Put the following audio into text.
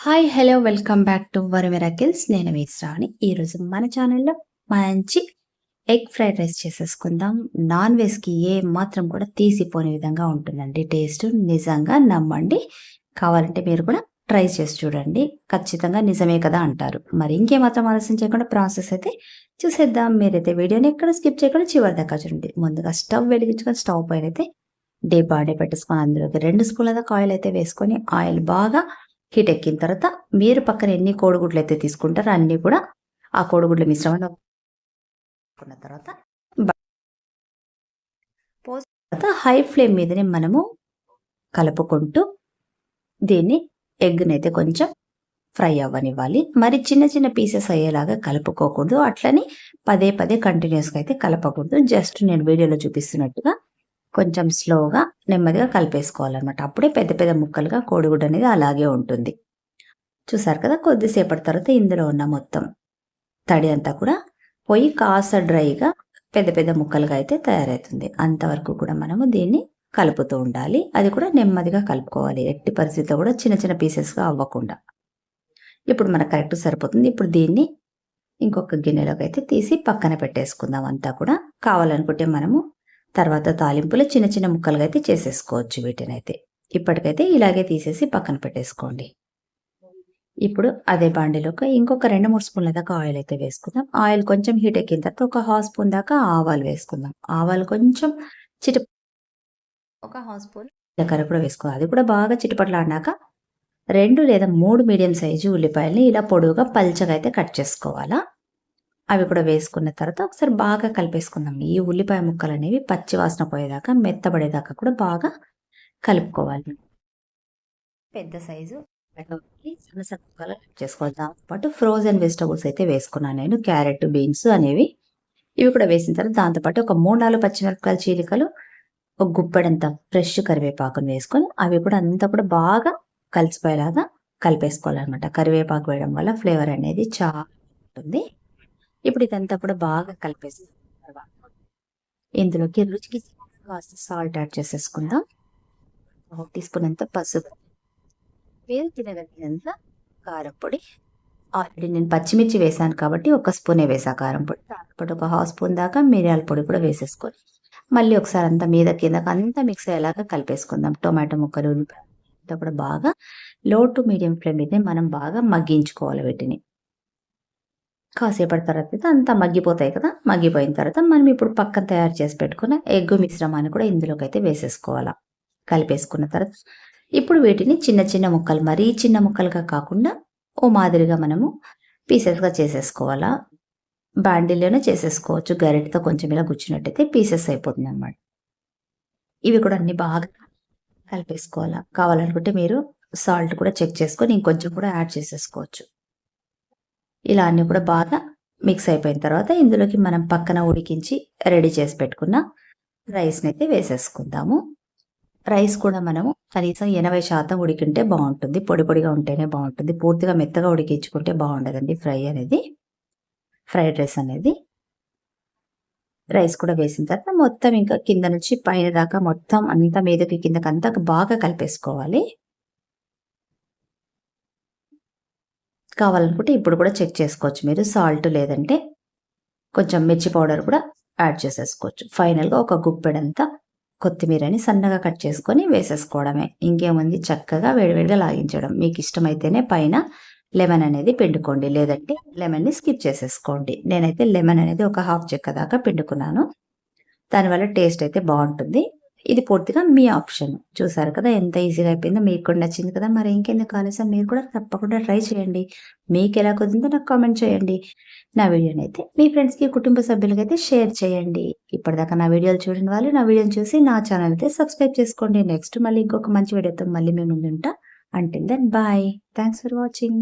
Hi hello welcome back to were miracles. నేను మీ శ్రావణి. ఈరోజు మన ఛానల్లో మంచి ఎగ్ ఫ్రైడ్ రైస్ చేసేసుకుందాం. నాన్ వెజ్కి ఏ మాత్రం కూడా తీసిపోని విధంగా ఉంటుందండి టేస్ట్. నిజంగా నమ్మండి. కావాలంటే మీరు కూడా ట్రై చేసి చూడండి. ఖచ్చితంగా నిజమే కదా అంటారు. మరి ఇంకేమాత్రం ఆలస్యం చేయకుండా ప్రాసెస్ అయితే చూసేద్దాం. మీరైతే వీడియోని ఎక్కడ స్కిప్ చేయకుండా చివరి దాకా చూడండి. ముందుగా స్టవ్ వెలిగించుకొని స్టవ్ పైన అయితే బాండీ పెట్టేసుకొని అందులోకి 2 స్పూన్ల దాకా ఆయిల్ అయితే వేసుకొని ఆయిల్ బాగా హీట్ ఎక్కిన తర్వాత మీరు పక్కన ఎన్ని కోడిగుడ్లు అయితే తీసుకుంటారో అన్నీ కూడా ఆ కోడిగుడ్ల మిశ్రమంలో వేసుకున్న తర్వాత హై ఫ్లేమ్ మీదనే మనము కలుపుకుంటూ దీన్ని ఎగ్నైతే కొంచెం ఫ్రై అవ్వనివ్వాలి. మరి చిన్న చిన్న పీసెస్ అయ్యేలాగా కలుపుకోకూడదు. అట్లని పదే పదే కంటిన్యూస్గా అయితే కలపకూడదు. జస్ట్ నేను వీడియోలో చూపిస్తున్నట్టుగా కొంచెం స్లోగా నెమ్మదిగా కలిపేసుకోవాలన్నమాట. అప్పుడే పెద్ద పెద్ద ముక్కలుగా కోడిగుడ్డు అనేది అలాగే ఉంటుంది. చూసారు కదా, కొద్దిసేపటి తర్వాత ఇందులో ఉన్న మొత్తం తడి అంతా కూడా పోయి కాస్త డ్రైగా పెద్ద పెద్ద ముక్కలుగా అయితే తయారవుతుంది. అంతవరకు కూడా మనము దీన్ని కలుపుతూ ఉండాలి. అది కూడా నెమ్మదిగా కలుపుకోవాలి. ఎట్టి పరిస్థితిలో కూడా చిన్న చిన్న పీసెస్గా అవ్వకుండా. ఇప్పుడు మనకు కరెక్ట్ సరిపోతుంది. ఇప్పుడు దీన్ని ఇంకొక గిన్నెలోకి అయితే తీసి పక్కన పెట్టేసుకుందాం. అంతా కూడా కావాలనుకుంటే మనము తర్వాత తాలింపులో చిన్న చిన్న ముక్కలుగా అయితే చేసేసుకోవచ్చు. వీటినైతే ఇప్పటికైతే ఇలాగే తీసేసి పక్కన పెట్టేసుకోండి. ఇప్పుడు అదే బాండీలోకి ఇంకొక 2-3 స్పూన్ల దాకా ఆయిల్ అయితే వేసుకుందాం. ఆయిల్ కొంచెం హీట్ ఎక్కిన తర్వాత ఒక 1/2 స్పూన్ దాకా ఆవాలు వేసుకుందాం. ఆవాలు కొంచెం ఒక 1/2 స్పూన్ జీలకర్ర కూడా వేసుకోవాలి. అది కూడా బాగా చిటపట్లాడినాక 2 లేదా 3 మీడియం సైజు ఉల్లిపాయలని ఇలా పొడవుగా పల్చగా అయితే కట్ చేసుకోవాలా. అవి కూడా వేసుకున్న తర్వాత ఒకసారి బాగా కలిపేసుకుందాం. ఈ ఉల్లిపాయ ముక్కలు అనేవి పచ్చి వాసన పోయేదాకా మెత్తబడేదాకా కూడా బాగా కలుపుకోవాలి. పెద్ద సైజు సన్న సన్న ముక్కలు చేసుకోవాలి. దాంతోపాటు ఫ్రోజన్ వెజిటబుల్స్ అయితే వేసుకున్నాను నేను. క్యారెట్, బీన్స్ అనేవి ఇవి కూడా వేసిన తర్వాత దాంతోపాటు ఒక 3-4 పచ్చిమిరపకాయల చీలికలు, ఒక గుప్పెడంత ఫ్రెష్ కరివేపాకును వేసుకొని అవి కూడా అంతా కూడా బాగా కలిసిపోయేలాగా కలిపేసుకోవాలన్నమాట. కరివేపాకు వేయడం వల్ల ఫ్లేవర్ అనేది చాలా ఉంటుంది. ఇప్పుడు ఇదంతా కూడా బాగా కలిపేసిన తర్వాత ఇందులోకి రుచికి కాస్త సాల్ట్ యాడ్ చేసేసుకుందాం. 1 టీ స్పూన్ అంత పసుపు, మీరు తినగలిగినంత కారం పొడి. ఆల్రెడీ నేను పచ్చిమిర్చి వేసాను కాబట్టి 1 స్పూనే వేసా కారం పొడి. దాంతో ఒక 1/2 స్పూన్ దాకా మిరియాల పొడి కూడా వేసేసుకొని మళ్ళీ ఒకసారి అంతా మీద కిందకి అంతా మిక్స్ అయ్యేలాగా కలిపేసుకుందాం. టొమాటో ముక్కలు అంతా కూడా బాగా లో టు మీడియం ఫ్లేమ్ మీద మనం బాగా మగ్గించుకోవాలి. వీటిని కాసేపటి తర్వాత అంతా మగ్గిపోతాయి కదా. మగ్గిపోయిన తర్వాత మనం ఇప్పుడు పక్కన తయారు చేసి పెట్టుకున్న ఎగ్గు మిశ్రమాన్ని కూడా ఇందులోకి అయితే వేసేసుకోవాలా. కలిపేసుకున్న తర్వాత ఇప్పుడు వీటిని చిన్న చిన్న ముక్కలు, మరీ చిన్న ముక్కలుగా కాకుండా ఓ మాదిరిగా మనము పీసెస్గా చేసేసుకోవాలా. బాండీలోనే చేసేసుకోవచ్చు. గరిటతో కొంచెం ఇలా గుచ్చినట్టయితే పీసెస్ అయిపోతుంది అన్నమాట. ఇవి కూడా అన్ని బాగా కలిపేసుకోవాలా. కావాలనుకుంటే మీరు సాల్ట్ కూడా చెక్ చేసుకొని ఇంకొంచెం కూడా యాడ్ చేసేసుకోవచ్చు. ఇలా అన్నీ కూడా బాగా మిక్స్ అయిపోయిన తర్వాత ఇందులోకి మనం పక్కన ఉడికించి రెడీ చేసి పెట్టుకున్న రైస్ని అయితే వేసేసుకుందాము. రైస్ కూడా మనము కనీసం 80% ఉడికింటే బాగుంటుంది. పొడి పొడిగా ఉంటేనే బాగుంటుంది. పూర్తిగా మెత్తగా ఉడికించుకుంటే బాగుండదండి ఫ్రైడ్ రైస్ అనేది. రైస్ కూడా వేసిన తర్వాత మొత్తం ఇంకా కింద నుంచి పైన దాకా మొత్తం అంతా మీదకి కిందకి అంతా బాగా కలిపేసుకోవాలి. కావాలనుకుంటే ఇప్పుడు కూడా చెక్ చేసుకోవచ్చు మీరు. సాల్ట్ లేదంటే కొంచెం మిర్చి పౌడర్ కూడా యాడ్ చేసేసుకోవచ్చు. ఫైనల్గా ఒక గుప్పెడంతా కొత్తిమీరని సన్నగా కట్ చేసుకొని వేసేసుకోవడమే. ఇంకేముంది, చక్కగా వేడివేడిగా లాగించడం. మీకు ఇష్టమైతేనే పైన లెమన్ అనేది పిండుకోండి, లేదంటే లెమన్ని స్కిప్ చేసేసుకోండి. నేనైతే లెమన్ అనేది ఒక 1/2 చెక్క దాకా పిండుకున్నాను. దానివల్ల టేస్ట్ అయితే బాగుంటుంది. ఇది పూర్తిగా మీ ఆప్షన్. చూసారు కదా ఎంత ఈజీగా అయిపోయిందో. మీకు కూడా నచ్చింది కదా. మరి ఇంకెందుకు ఆలస్యం, మీరు కూడా తప్పకుండా ట్రై చేయండి. మీకు ఎలా కుదిరిందో నాకు కామెంట్ చేయండి. నా వీడియోని అయితే మీ ఫ్రెండ్స్కి, కుటుంబ సభ్యులకి అయితే షేర్ చేయండి. ఇప్పటిదాకా నా వీడియోలు చూడని వాళ్ళు నా వీడియోని చూసి నా ఛానల్ అయితే సబ్స్క్రైబ్ చేసుకోండి. నెక్స్ట్ మళ్ళీ ఇంకొక మంచి వీడియోతో మళ్ళీ మేము ముందుంటా. Until then bye. Thanks for watching.